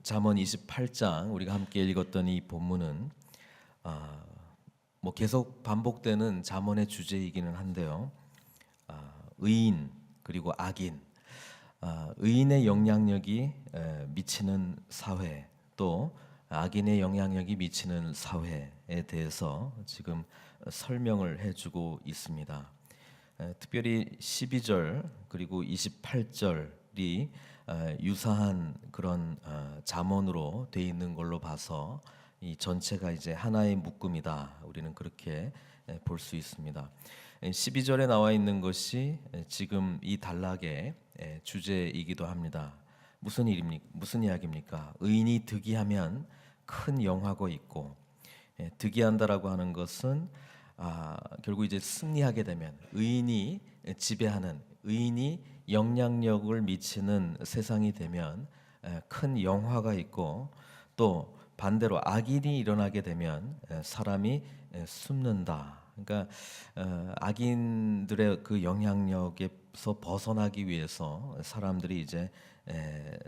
잠언 28장 우리가 함께 읽었던 이 본문은 계속 반복되는 잠언의 주제이기는 한데요. 의인 그리고 악인, 의인의 영향력이 미치는 사회, 또 악인의 영향력이 미치는 사회에 대해서 지금 설명을 해주고 있습니다. 특별히 12절 그리고 28절이 유사한 그런 잠언으로 돼 있는 걸로 봐서 이 전체가 이제 하나의 묶음이다. 우리는 그렇게 볼 수 있습니다. 12절에 나와 있는 것이 지금 이 단락의 주제이기도 합니다. 무슨 이야기입니까? 의인이 득이하면 큰 영화가 있고, 득이한다라고 하는 것은 결국 이제 승리하게 되면 의인이 지배하는, 의인이 영향력을 미치는 세상이 되면 큰 영화가 있고, 또 반대로 악인이 일어나게 되면 사람이 숨는다. 그러니까 악인들의 그 영향력에서 벗어나기 위해서 사람들이 이제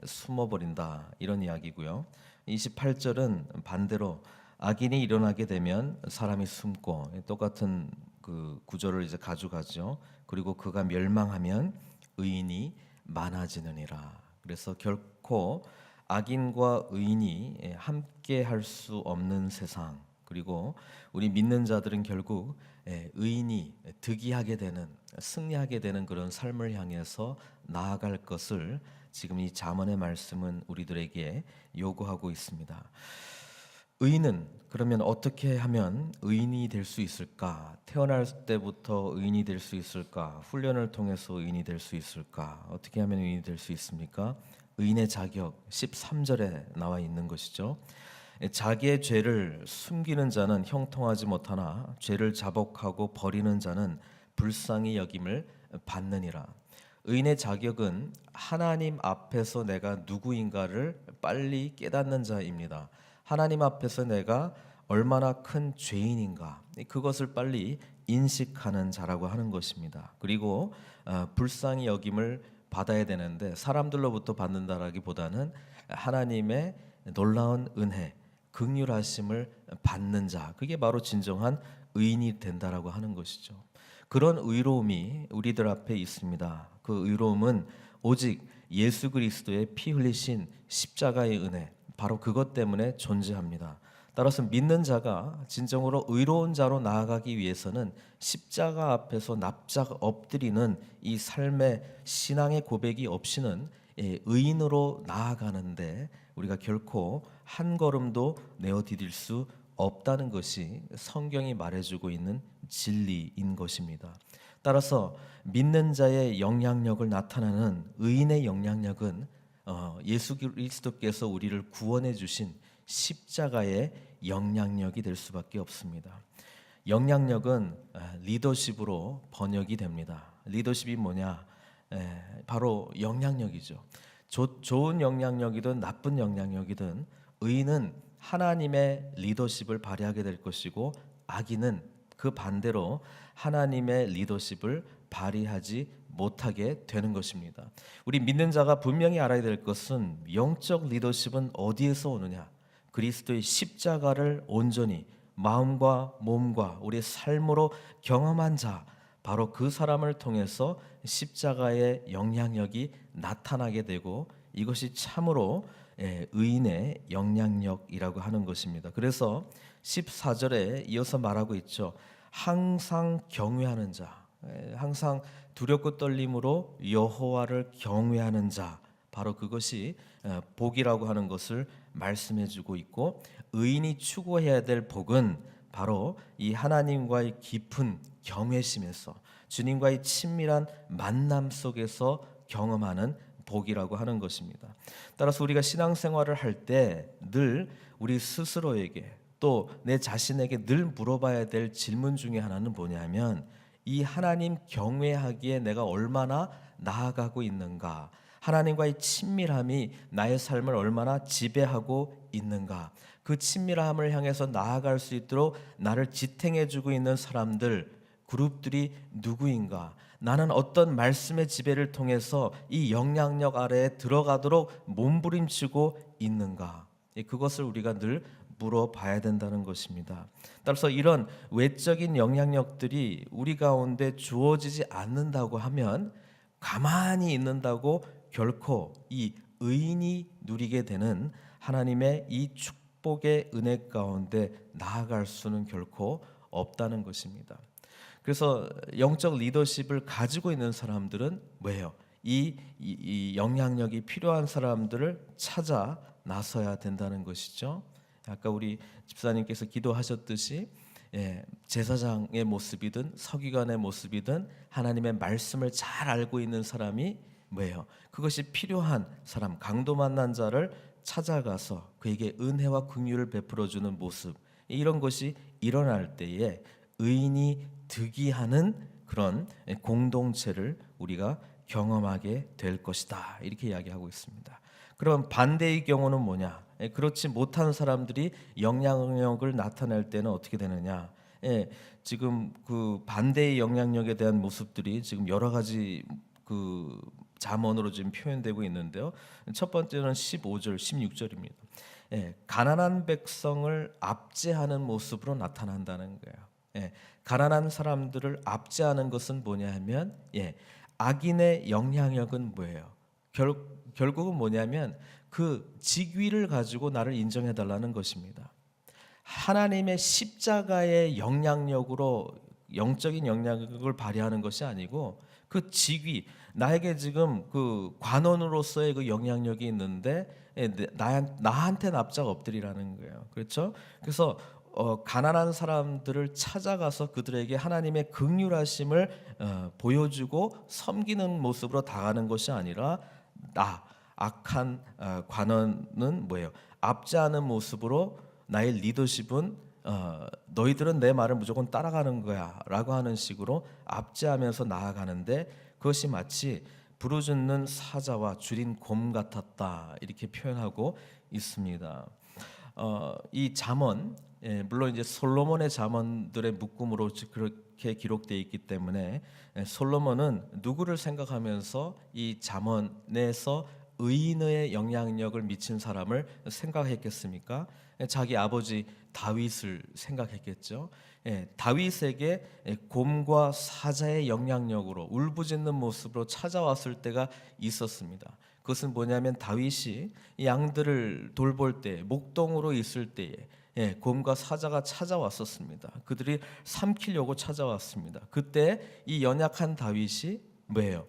숨어버린다, 이런 이야기고요. 28절은 반대로 악인이 일어나게 되면 사람이 숨고, 똑같은 그 구절을 이제 가져가죠. 그리고 그가 멸망하면 의인이 많아지느니라. 그래서 결코 악인과 의인이 함께 할 수 없는 세상, 그리고 우리 믿는 자들은 결국 의인이 득이하게 되는, 승리하게 되는 그런 삶을 향해서 나아갈 것을 지금 이 잠언의 말씀은 우리들에게 요구하고 있습니다. 의인은 그러면 어떻게 하면 의인이 될 수 있을까? 태어날 때부터 의인이 될 수 있을까? 훈련을 통해서 의인이 될 수 있을까? 어떻게 하면 의인이 될 수 있습니까? 의인의 자격 13절에 나와 있는 것이죠. 자기의 죄를 숨기는 자는 형통하지 못하나 죄를 자복하고 버리는 자는 불쌍히 여김을 받느니라. 의인의 자격은 하나님 앞에서 내가 누구인가를 빨리 깨닫는 자입니다. 하나님 앞에서 내가 얼마나 큰 죄인인가, 그것을 빨리 인식하는 자라고 하는 것입니다. 그리고 불쌍히 여김을 받아야 되는데, 사람들로부터 받는다라기보다는 하나님의 놀라운 은혜, 긍휼하심을 받는 자, 그게 바로 진정한 의인이 된다라고 하는 것이죠. 그런 의로움이 우리들 앞에 있습니다. 그 의로움은 오직 예수 그리스도의 피 흘리신 십자가의 은혜, 바로 그것 때문에 존재합니다. 따라서 믿는 자가 진정으로 의로운 자로 나아가기 위해서는 십자가 앞에서 납작 엎드리는 이 삶의 신앙의 고백이 없이는 의인으로 나아가는데 우리가 결코 한 걸음도 내어 디딜 수 없다는 것이 성경이 말해주고 있는 진리인 것입니다. 따라서 믿는 자의 영향력을 나타내는 의인의 영향력은 예수 그리스도께서 우리를 구원해 주신 십자가의 영향력이 될 수밖에 없습니다. 영향력은 리더십으로 번역이 됩니다. 리더십이 뭐냐? 바로 영향력이죠. 좋은 영향력이든 나쁜 영향력이든 의인은 하나님의 리더십을 발휘하게 될 것이고, 악인은 그 반대로 하나님의 리더십을 발휘하지 못하게 되는 것입니다. 우리 믿는 자가 분명히 알아야 될 것은 영적 리더십은 어디에서 오느냐? 그리스도의 십자가를 온전히 마음과 몸과 우리의 삶으로 경험한 자, 바로 그 사람을 통해서 십자가의 영향력이 나타나게 되고, 이것이 참으로 의인의 영향력이라고 하는 것입니다. 그래서 14절에 이어서 말하고 있죠. 항상 경외하는 자, 항상 두렵고 떨림으로 여호와를 경외하는 자, 바로 그것이 복이라고 하는 것을 말씀해 주고 있고, 의인이 추구해야 될 복은 바로 이 하나님과의 깊은 경외심에서, 주님과의 친밀한 만남 속에서 경험하는 복이라고 하는 것입니다. 따라서 우리가 신앙생활을 할 때 늘 우리 스스로에게, 또 내 자신에게 늘 물어봐야 될 질문 중에 하나는 뭐냐면, 이 하나님 경외하기에 내가 얼마나 나아가고 있는가, 하나님과의 친밀함이 나의 삶을 얼마나 지배하고 있는가, 그 친밀함을 향해서 나아갈 수 있도록 나를 지탱해주고 있는 사람들, 그룹들이 누구인가? 나는 어떤 말씀의 지배를 통해서 이 영향력 아래에 들어가도록 몸부림치고 있는가? 그것을 우리가 늘 물어봐야 된다는 것입니다. 따라서 이런 외적인 영향력들이 우리 가운데 주어지지 않는다고 하면 가만히 있는다고 결코 이 의인이 누리게 되는 하나님의 이 축복의 은혜 가운데 나아갈 수는 결코 없다는 것입니다. 그래서 영적 리더십을 가지고 있는 사람들은 뭐예요? 이 영향력이 필요한 사람들을 찾아 나서야 된다는 것이죠. 아까 우리 집사님께서 기도하셨듯이 제사장의 모습이든 서기관의 모습이든 하나님의 말씀을 잘 알고 있는 사람이 뭐예요? 그것이 필요한 사람, 강도 만난 자를 찾아가서 그에게 은혜와 긍휼을 베풀어주는 모습, 이런 것이 일어날 때에 의인이 득이하는 그런 공동체를 우리가 경험하게 될 것이다, 이렇게 이야기하고 있습니다. 그럼 반대의 경우는 뭐냐? 그렇지 못한 사람들이 영향력을 나타낼 때는 어떻게 되느냐? 지금 그 반대의 영향력에 대한 모습들이 지금 여러 가지 그 잠언으로 지금 표현되고 있는데요. 첫 번째는 15절, 16절입니다. 가난한 백성을 압제하는 모습으로 나타난다는 거예요. 가난한 사람들을 압제하는 것은 뭐냐 하면 악인의 영향력은 뭐예요? 결국은 뭐냐면 그 직위를 가지고 나를 인정해 달라는 것입니다. 하나님의 십자가의 영향력으로 영적인 영향력을 발휘하는 것이 아니고 그 직위, 나에게 지금 그 관원으로서의 그 영향력이 있는데 나한테 납작 엎드리라는 거예요. 그렇죠? 그래서 가난한 사람들을 찾아가서 그들에게 하나님의 긍휼하심을 보여주고 섬기는 모습으로 다가가는 것이 아니라 악한 관원은 뭐예요? 압제하는 모습으로 나의 리더십은 너희들은 내 말을 무조건 따라가는 거야 라고 하는 식으로 압제하면서 나아가는데, 그것이 마치 부르짖는 사자와 줄인 곰 같았다, 이렇게 표현하고 있습니다. 이 잠언, 물론 이제 솔로몬의 잠언들의 묶음으로 그렇게 기록되어 있기 때문에 솔로몬은 누구를 생각하면서 이 잠언에서 의인의 영향력을 미친 사람을 생각했겠습니까? 자기 아버지 다윗을 생각했겠죠. 다윗에게 곰과 사자의 영향력으로 울부짖는 모습으로 찾아왔을 때가 있었습니다. 그것은 뭐냐면 다윗이 양들을 돌볼 때, 목동으로 있을 때에 곰과 사자가 찾아왔었습니다. 그들이 삼키려고 찾아왔습니다. 그때 이 연약한 다윗이 뭐예요?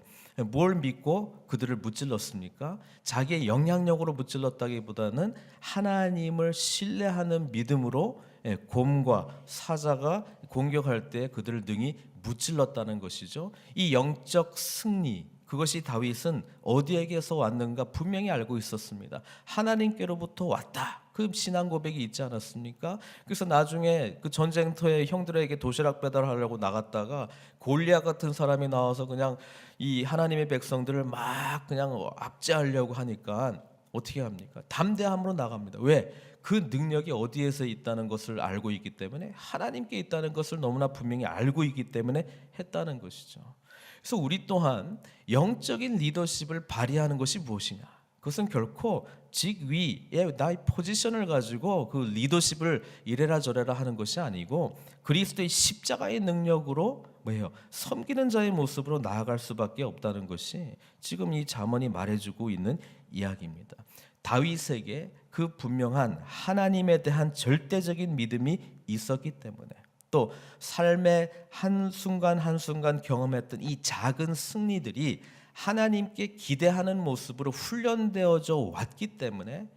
뭘 믿고 그들을 무찔렀습니까? 자기의 영향력으로 무찔렀다기보다는 하나님을 신뢰하는 믿음으로 곰과 사자가 공격할 때 그들을 능히 무찔렀다는 것이죠. 이 영적 승리, 그것이 다윗은 어디에게서 왔는가 분명히 알고 있었습니다. 하나님께로부터 왔다, 그 신앙 고백이 있지 않았습니까? 그래서 나중에 그 전쟁터에 형들에게 도시락 배달하려고 나갔다가 골리앗 같은 사람이 나와서 그냥 이 하나님의 백성들을 막 그냥 압제하려고 하니까 어떻게 합니까? 담대함으로 나갑니다. 왜? 그 능력이 어디에서 있다는 것을 알고 있기 때문에, 하나님께 있다는 것을 너무나 분명히 알고 있기 때문에 했다는 것이죠. 그래서 우리 또한 영적인 리더십을 발휘하는 것이 무엇이냐? 그것은 결코 직위의 나의 포지션을 가지고 그 리더십을 이래라 저래라 하는 것이 아니고 그리스도의 십자가의 능력으로 뭐예요? 섬기는 자의 모습으로 나아갈 수밖에 없다는 것이 지금 이 잠언이 말해주고 있는 이야기입니다. 다윗에게 그 분명한 하나님에 대한 절대적인 믿음이 있었기 때문에, 또 삶의 한순간 한순간 경험했던 이 작은 승리들이 하나님께 기대하는 모습으로 훈련되어져 왔기 때문에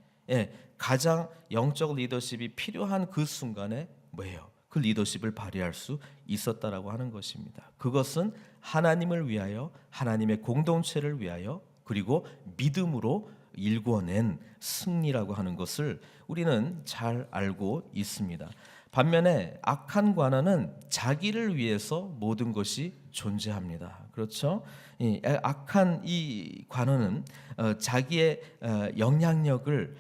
가장 영적 리더십이 필요한 그 순간에 뭐예요? 그 리더십을 발휘할 수 있었다라고 하는 것입니다. 그것은 하나님을 위하여, 하나님의 공동체를 위하여, 그리고 믿음으로 일궈낸 승리라고 하는 것을 우리는 잘 알고 있습니다. 반면에 악한 관원은 자기를 위해서 모든 것이 존재합니다. 그렇죠? 이 악한 이 관원은 자기의 영향력을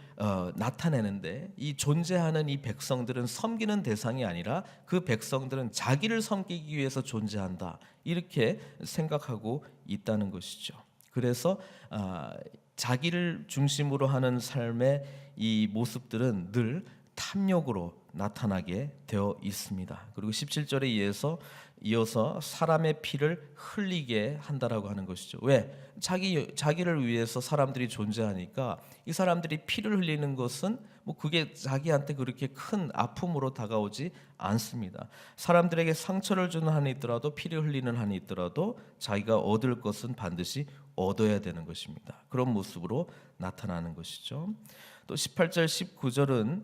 나타내는데 이 존재하는 이 백성들은 섬기는 대상이 아니라 그 백성들은 자기를 섬기기 위해서 존재한다, 이렇게 생각하고 있다는 것이죠. 그래서 자기를 중심으로 하는 삶의 이 모습들은 늘 탐욕으로 나타나게 되어 있습니다. 그리고 17절에 이어서 사람의 피를 흘리게 한다라고 하는 것이죠. 왜? 자기를 위해서 사람들이 존재하니까 이 사람들이 피를 흘리는 것은 뭐 그게 자기한테 그렇게 큰 아픔으로 다가오지 않습니다. 사람들에게 상처를 주는 한이 있더라도, 피를 흘리는 한이 있더라도 자기가 얻을 것은 반드시 얻어야 되는 것입니다. 그런 모습으로 나타나는 것이죠. 또 18절 19절은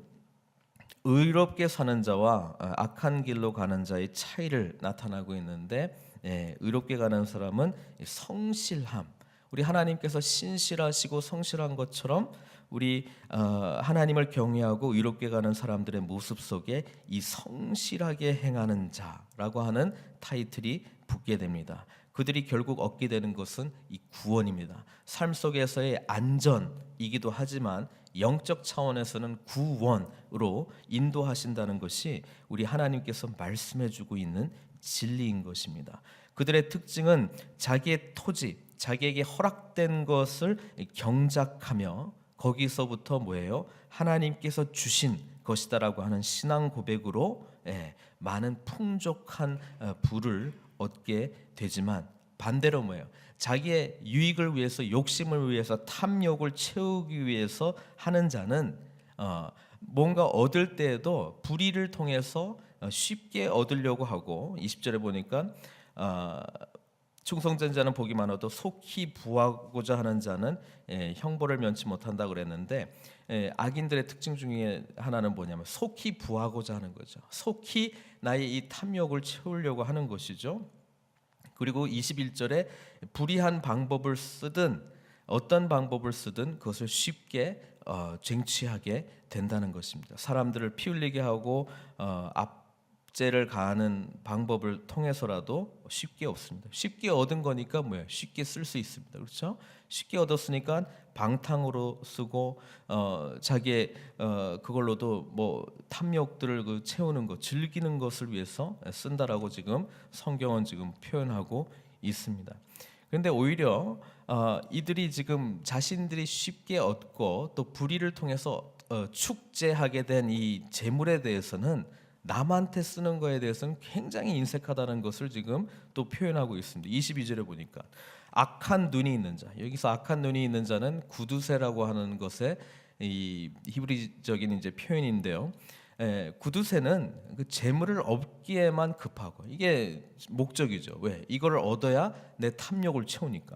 의롭게 사는 자와 악한 길로 가는 자의 차이를 나타나고 있는데, 의롭게 가는 사람은 성실함, 우리 하나님께서 신실하시고 성실한 것처럼 우리 하나님을 경외하고 의롭게 가는 사람들의 모습 속에 이 성실하게 행하는 자라고 하는 타이틀이 붙게 됩니다. 그들이 결국 얻게 되는 것은 이 구원입니다. 삶 속에서의 안전이기도 하지만 영적 차원에서는 구원으로 인도하신다는 것이 우리 하나님께서 말씀해주고 있는 진리인 것입니다. 그들의 특징은 자기의 토지, 자기에게 허락된 것을 경작하며 거기서부터 뭐예요? 하나님께서 주신 것이다라고 하는 신앙 고백으로 많은 풍족한 부를 얻게 되지만, 반대로 뭐예요? 자기의 유익을 위해서, 욕심을 위해서, 탐욕을 채우기 위해서 하는 자는 뭔가 얻을 때에도 불의를 통해서 쉽게 얻으려고 하고, 20절에 보니까 충성된 자는 복이 많아도 속히 부하고자 하는 자는 형벌을 면치 못한다 그랬는데, 악인들의 특징 중에 하나는 뭐냐면 속히 부하고자 하는 거죠. 속히 나의 이 탐욕을 채우려고 하는 것이죠. 그리고 21절에 불의한 방법을 쓰든 어떤 방법을 쓰든 그것을 쉽게 쟁취하게 된다는 것입니다. 사람들을 피 흘리게 하고 압제를 가하는 방법을 통해서라도 쉽게 얻습니다. 쉽게 얻은 거니까 뭐예요? 쉽게 쓸 수 있습니다. 그렇죠? 쉽게 얻었으니까 방탕으로 쓰고 자기의 그걸로도 뭐 탐욕들을 채우는 것, 즐기는 것을 위해서 쓴다라고 지금 성경은 지금 표현하고 있습니다. 그런데 오히려 이들이 지금 자신들이 쉽게 얻고 또 불의를 통해서 축제하게 된 이 재물에 대해서는 남한테 쓰는 거에 대해서는 굉장히 인색하다는 것을 지금 또 표현하고 있습니다. 22절에 보니까 악한 눈이 있는 자, 여기서 악한 눈이 있는 자는 구두쇠라고 하는 것의 이 히브리적인 이제 표현인데요. 구두쇠는 그 재물을 얻기에만 급하고, 이게 목적이죠. 왜? 이걸 얻어야 내 탐욕을 채우니까.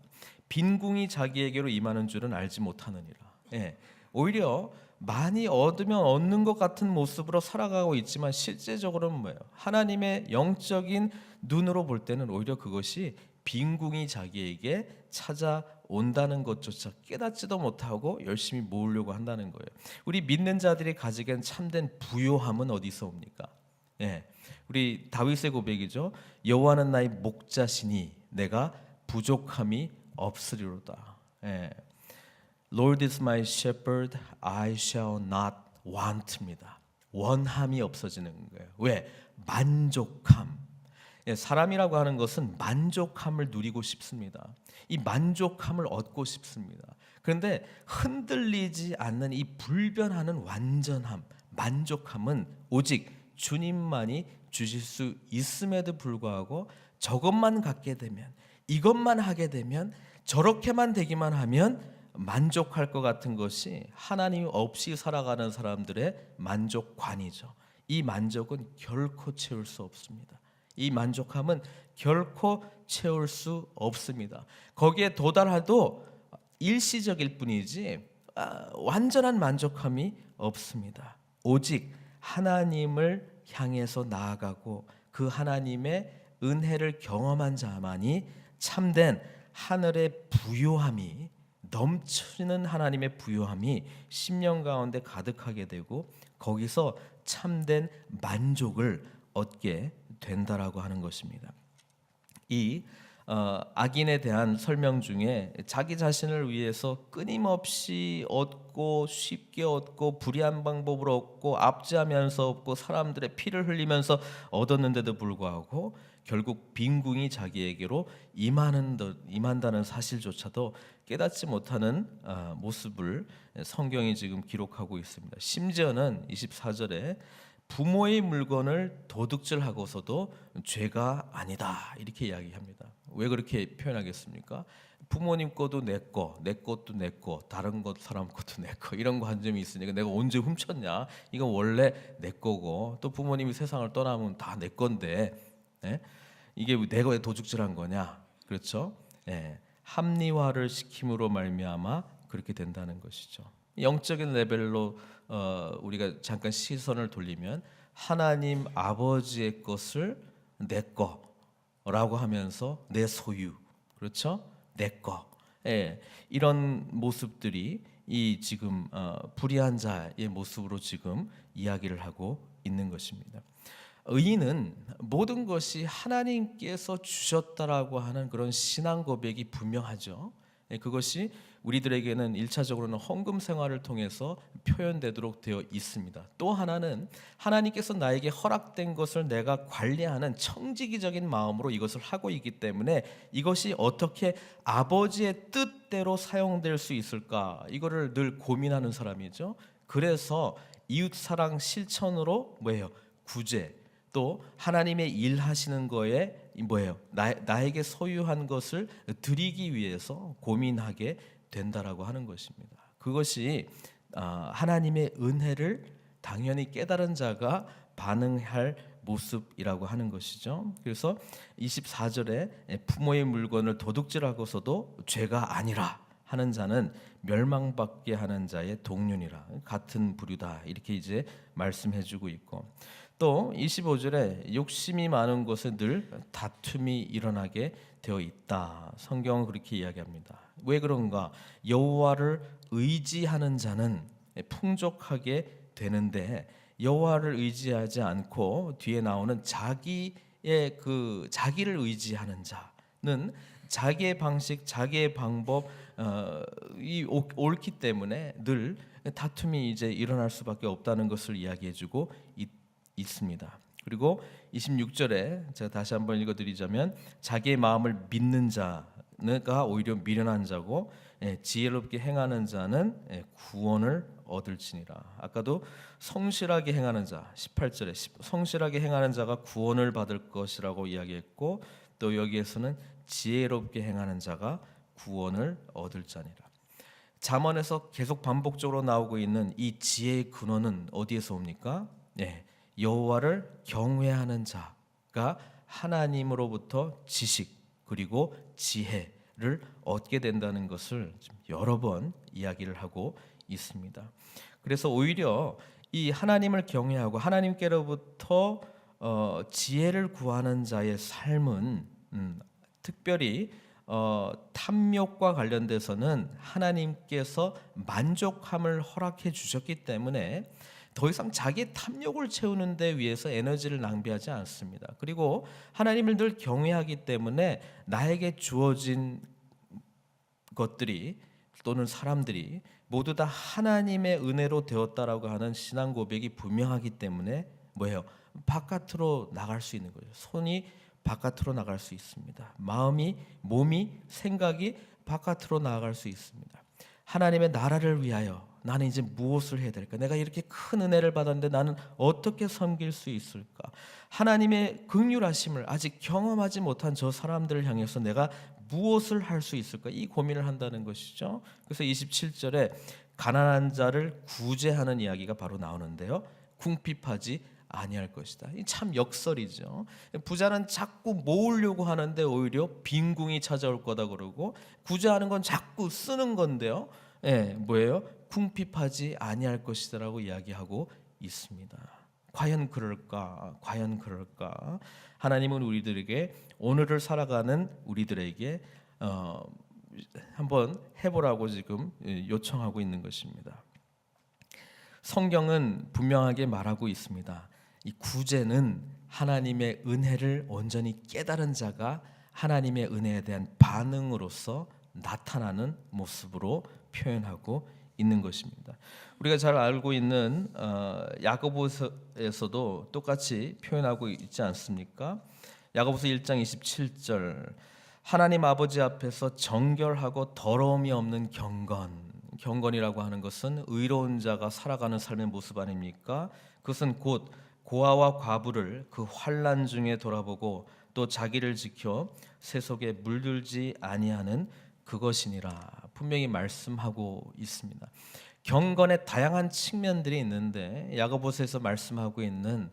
빈궁이 자기에게로 임하는 줄은 알지 못하느니라. 오히려 많이 얻으면 얻는 것 같은 모습으로 살아가고 있지만 실제적으로는 뭐예요? 하나님의 영적인 눈으로 볼 때는 오히려 그것이 빈궁이 자기에게 찾아온다는 것조차 깨닫지도 못하고 열심히 모으려고 한다는 거예요. 우리 믿는 자들이 가지기엔 참된 부요함은 어디서 옵니까? 우리 다윗의 고백이죠. 여호와는 나의 목자시니 내가 부족함이 없으리로다. Lord is my shepherd, I shall not want입니다. 원함이 없어지는 거예요. 왜? 만족함. 사람이라고 하는 것은 만족함을 누리고 싶습니다. 이 만족함을 얻고 싶습니다. 그런데 흔들리지 않는 이 불변하는 완전함, 만족함은 오직 주님만이 주실 수 있음에도 불구하고 저것만 갖게 되면, 이것만 하게 되면, 저렇게만 되기만 하면 만족할 것 같은 것이 하나님 없이 살아가는 사람들의 만족관이죠. 이 만족은 결코 채울 수 없습니다. 이 만족함은 결코 채울 수 없습니다. 거기에 도달해도 일시적일 뿐이지 완전한 만족함이 없습니다. 오직 하나님을 향해서 나아가고 그 하나님의 은혜를 경험한 자만이 참된 하늘의 부요함이, 넘치는 하나님의 부요함이 심령 가운데 가득하게 되고 거기서 참된 만족을 얻게 된다라고 하는 것입니다. 이 악인에 대한 설명 중에 자기 자신을 위해서 끊임없이 얻고 쉽게 얻고 불의한 방법으로 얻고 압제하면서 얻고 사람들의 피를 흘리면서 얻었는데도 불구하고 결국 빈궁이 자기에게로 임한다는 사실조차도 깨닫지 못하는 모습을 성경이 지금 기록하고 있습니다. 심지어는 24절에 부모의 물건을 도둑질하고서도 죄가 아니다 이렇게 이야기합니다. 왜 그렇게 표현하겠습니까? 부모님 것도 내 거, 내 것도 내 거, 다른 것 사람 것도 내 거 이런 관점이 있으니까 내가 언제 훔쳤냐? 이건 원래 내 거고 또 부모님이 세상을 떠나면 다 내 건데 이게 내가 왜 도둑질한 거냐? 그렇죠? 합리화를 시킴으로 말미암아 그렇게 된다는 것이죠. 영적인 레벨로 우리가 잠깐 시선을 돌리면 하나님 아버지의 것을 내 거라고 하면서 내 소유, 그렇죠? 내 거. 이런 모습들이 이 지금 불의한 자의 모습으로 지금 이야기를 하고 있는 것입니다. 의인은 모든 것이 하나님께서 주셨다라고 하는 그런 신앙 고백이 분명하죠. 그것이 우리들에게는 1차적으로는 헌금 생활을 통해서 표현되도록 되어 있습니다. 또 하나는 하나님께서 나에게 허락된 것을 내가 관리하는 청지기적인 마음으로 이것을 하고 있기 때문에 이것이 어떻게 아버지의 뜻대로 사용될 수 있을까 이거를 늘 고민하는 사람이죠. 그래서 이웃사랑 실천으로 뭐예요? 구제 또 하나님의 일하시는 거에 뭐예요? 나에게 소유한 것을 드리기 위해서 고민하게 된다라고 하는 것입니다. 그것이 하나님의 은혜를 당연히 깨달은 자가 반응할 모습이라고 하는 것이죠. 그래서 24절에 부모의 물건을 도둑질하고서도 죄가 아니라 하는 자는 멸망받게 하는 자의 동륜이라 같은 부류다 이렇게 이제 말씀해주고 있고 또 25절에 욕심이 많은 곳에 늘 다툼이 일어나게 되어 있다. 성경은 그렇게 이야기합니다. 왜 그런가? 여호와를 의지하는 자는 풍족하게 되는데 여호와를 의지하지 않고 뒤에 나오는 자기를 의지하는 자는 자기의 방식, 자기의 방법 옳기 때문에 늘 다툼이 이제 일어날 수밖에 없다는 것을 이야기해주고 있습니다. 그리고 26절에 제가 다시 한번 읽어드리자면 자기의 마음을 믿는 자가 오히려 미련한 자고 지혜롭게 행하는 자는 구원을 얻을지니라. 아까도 성실하게 행하는 자 18절에 성실하게 행하는 자가 구원을 받을 것이라고 이야기했고 또 여기에서는 지혜롭게 행하는 자가 구원을 얻을 자니라. 잠언에서 계속 반복적으로 나오고 있는 이 지혜의 근원은 어디에서 옵니까? 여호와를 경외하는 자가 하나님으로부터 지식 그리고 지혜를 얻게 된다는 것을 여러 번 이야기를 하고 있습니다. 그래서 오히려 이 하나님을 경외하고 하나님께로부터 지혜를 구하는 자의 삶은 특별히 탐욕과 관련돼서는 하나님께서 만족함을 허락해 주셨기 때문에 더 이상 자기의 탐욕을 채우는 데 위해서 에너지를 낭비하지 않습니다. 그리고 하나님을 늘 경외하기 때문에 나에게 주어진 것들이 또는 사람들이 모두 다 하나님의 은혜로 되었다라고 하는 신앙 고백이 분명하기 때문에 뭐예요? 바깥으로 나갈 수 있는 거예요. 손이 바깥으로 나갈 수 있습니다. 마음이, 몸이, 생각이 바깥으로 나아갈 수 있습니다. 하나님의 나라를 위하여 나는 이제 무엇을 해야 될까? 내가 이렇게 큰 은혜를 받았는데 나는 어떻게 섬길 수 있을까? 하나님의 긍휼하심을 아직 경험하지 못한 저 사람들을 향해서 내가 무엇을 할 수 있을까? 이 고민을 한다는 것이죠. 그래서 27절에 가난한 자를 구제하는 이야기가 바로 나오는데요. 궁핍하지 아니할 것이다. 이 참 역설이죠. 부자는 자꾸 모으려고 하는데 오히려 빈궁이 찾아올 거다 그러고 구제하는 건 자꾸 쓰는 건데요. 뭐예요? 궁핍하지 아니할 것이다라고 이야기하고 있습니다. 과연 그럴까? 과연 그럴까? 하나님은 우리들에게 오늘을 살아가는 우리들에게 한번 해보라고 지금 요청하고 있는 것입니다. 성경은 분명하게 말하고 있습니다. 이 구제는 하나님의 은혜를 온전히 깨달은 자가 하나님의 은혜에 대한 반응으로서 나타나는 모습으로 표현하고 있는 것입니다. 우리가 잘 알고 있는 야고보서에서도 똑같이 표현하고 있지 않습니까? 야고보서 1장 27절 하나님 아버지 앞에서 정결하고 더러움이 없는 경건이라고 하는 것은 의로운 자가 살아가는 삶의 모습 아닙니까? 그것은 곧 고아와 과부를 그 환난 중에 돌아보고 또 자기를 지켜 세속에 물들지 아니하는 그것이니라 분명히 말씀하고 있습니다. 경건의 다양한 측면들이 있는데 야고보서에서 말씀하고 있는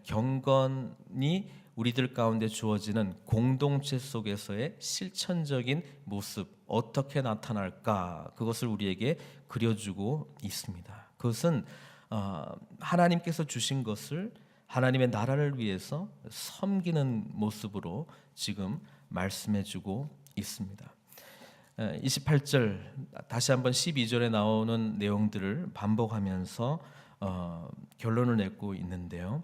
경건이 우리들 가운데 주어지는 공동체 속에서의 실천적인 모습 어떻게 나타날까 그것을 우리에게 그려주고 있습니다. 그것은 하나님께서 주신 것을 하나님의 나라를 위해서 섬기는 모습으로 지금 말씀해주고 있습니다. 28절 다시 한번 12절에 나오는 내용들을 반복하면서 결론을 내고 있는데요.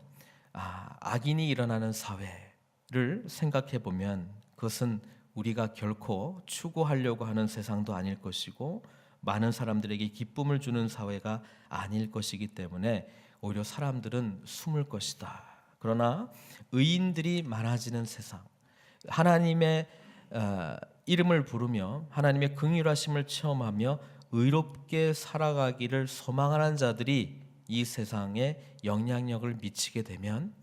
악인이 일어나는 사회를 생각해 보면 그것은 우리가 결코 추구하려고 하는 세상도 아닐 것이고 많은 사람들에게 기쁨을 주는 사회가 아닐 것이기 때문에 오히려 사람들은 숨을 것이다. 그러나 의인들이 많아지는 세상, 하나님의 이름을 부르며 하나님의 긍휼하심을 체험하며 의롭게 살아가기를 소망하는 자들이 이 세상에 영향력을 미치게 되면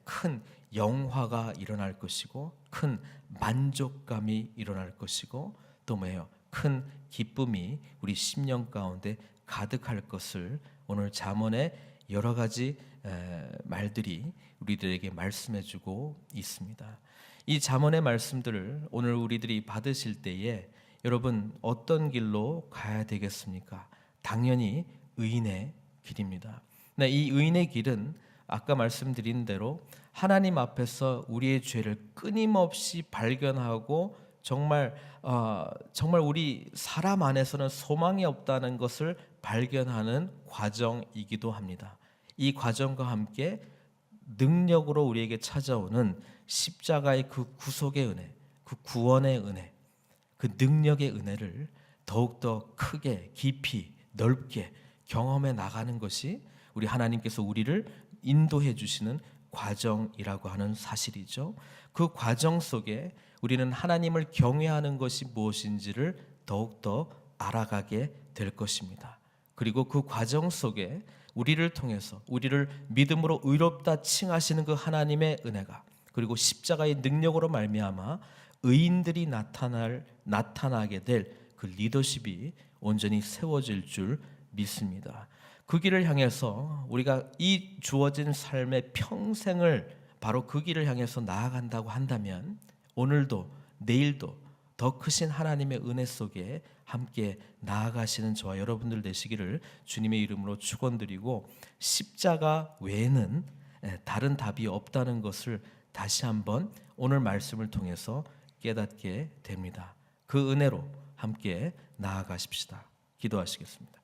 큰 영화가 일어날 것이고 큰 만족감이 일어날 것이고 또 뭐예요? 큰 기쁨이 우리 심령 가운데 가득할 것을 오늘 잠언의 여러 가지 말들이 우리들에게 말씀해주고 있습니다. 이 잠언의 말씀들을 오늘 우리들이 받으실 때에 여러분 어떤 길로 가야 되겠습니까? 당연히 의인의 길입니다. 네, 이 의인의 길은 아까 말씀드린 대로 하나님 앞에서 우리의 죄를 끊임없이 발견하고 정말 우리 사람 안에서는 소망이 없다는 것을 발견하는 과정이기도 합니다. 이 과정과 함께 능력으로 우리에게 찾아오는 십자가의 그 구속의 은혜, 그 구원의 은혜, 그 능력의 은혜를 더욱더 크게 깊이 넓게 경험해 나가는 것이 우리 하나님께서 우리를 인도해 주시는 과정이라고 하는 사실이죠. 그 과정 속에 우리는 하나님을 경외하는 것이 무엇인지를 더욱더 알아가게 될 것입니다. 그리고 그 과정 속에 우리를 통해서 우리를 믿음으로 의롭다 칭하시는 그 하나님의 은혜가 그리고 십자가의 능력으로 말미암아 의인들이 나타나게 될 그 리더십이 온전히 세워질 줄 믿습니다. 그 길을 향해서 우리가 이 주어진 삶의 평생을 바로 그 길을 향해서 나아간다고 한다면 오늘도 내일도 더 크신 하나님의 은혜 속에 함께 나아가시는 저와 여러분들 되시기를 주님의 이름으로 축원드리고 십자가 외에는 다른 답이 없다는 것을 다시 한번 오늘 말씀을 통해서 깨닫게 됩니다. 그 은혜로 함께 나아가십시다. 기도하시겠습니다.